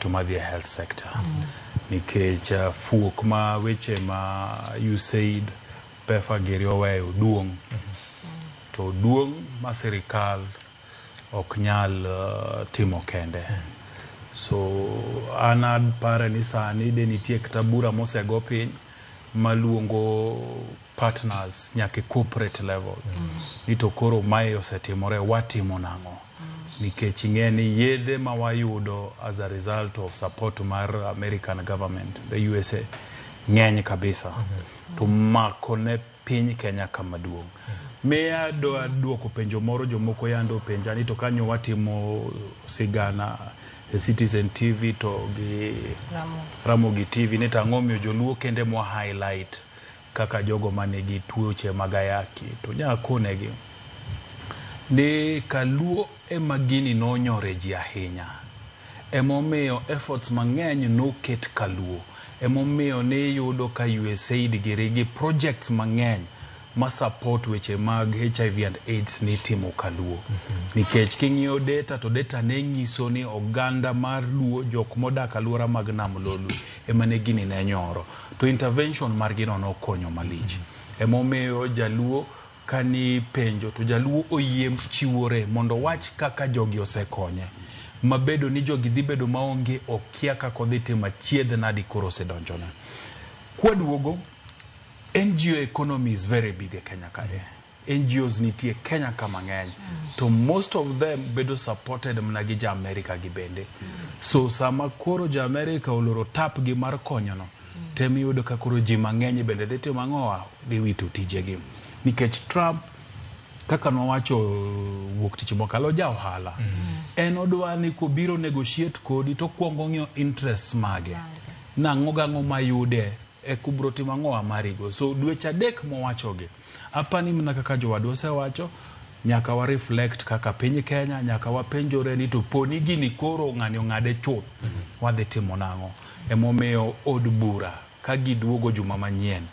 to my health sector. Nikech fuok ma weche ma USAID pefa gerio weyo duong. To duong ma sirikal ok nyal timo kende. So anad pare ni sani de nitie kata bura mosego piny maluongo partners nyaka corporate level. Nito koro mae osetimore watimo nang'o. Nikech ing'eni yedhe ma wayudo as a result of support mar American government, the USA, ng'eny kabisa. To mako ne piny Kenya kama duong'. Miya duoko penjo moro jomoko yando penja ni to kanyo watimo sigana Citizen TV to gi Ramogi TV ni tang'omio joluo kende mwa highlight kaka jogo manigi tuoche magayaki to nyakonegi ni kaluo emagini nonyore ji ahinya emomiyo efforts mang'eny noket kaluo emomiyo ne yudo ka USAID gi projects mang'eny ma support weche mag HIV and AIDS ni timo kaluo. Nikech king'iyo data to data ne nyiso ni oganda mar luo jok modak aluora mag nam lolu emane gini ne nyoro. To intervention mar gino nokonyo malich. Emomiyo jaluo kani penjo to jaluo oyie chiwore mondo wach kaka jogi osekonye. Mabedo ni jogi dhi bedo maonge okia kaka odhi timo chiedh nadi koro sedonjona. Kwaduogo NGO economy is very big in Kenya kae. NGOs nitie Kenya kama ng'eny. To most of them bedo supported mnagi ja America gibende. So sama koro ja America oloro tap gi mar konyono. Temi yudo ka koro ji mang'eny bende dhi timo ang'owa dhi wito tijegi. Nikech Trump kaka nowacho wuok tich mokalo ja ohala. En odwa ni kobiro negotiate kodi to kuongo ng'iyo interest mage. Nang'o gang'o mayude e kubro timo ang'owa marigo. So dweche adek mowachogi. Apani mna kaka jowadwa osewacho nyaka wa reflect kaka piny Kenya nyaka wapenjore ni to poni gini koro ng'ani ong'ade chuth wadhi timo nang'o. Emomiyo od bura ka giduogo juma manyien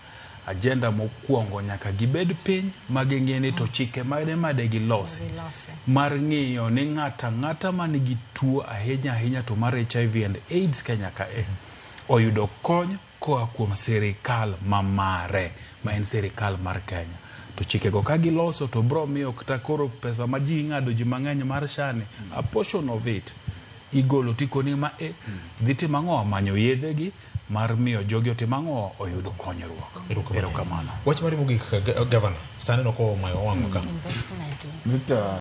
agenda mokuongo nyaka gibed piny maging'eni to chike made gilosi mar ng'iyo ni ng'ata manigi tuo ahinya to mar HIV and AIDS Kenya kae oyudo kony koa kuom sirikal mamare ma en sirikal mar Kenya. To chikego ka giloso to bro miyo kata koro pesa ma ji ng'ado ji mang'eny mar shani a portion of it igolo tikoni ma dhi timo ang'o manyo yedhegi mar miyo jogi otimo ang'o oyudo konyruok. Erokamano. Wach mari mogik governor sani noko mayo wang'o ka. Investment.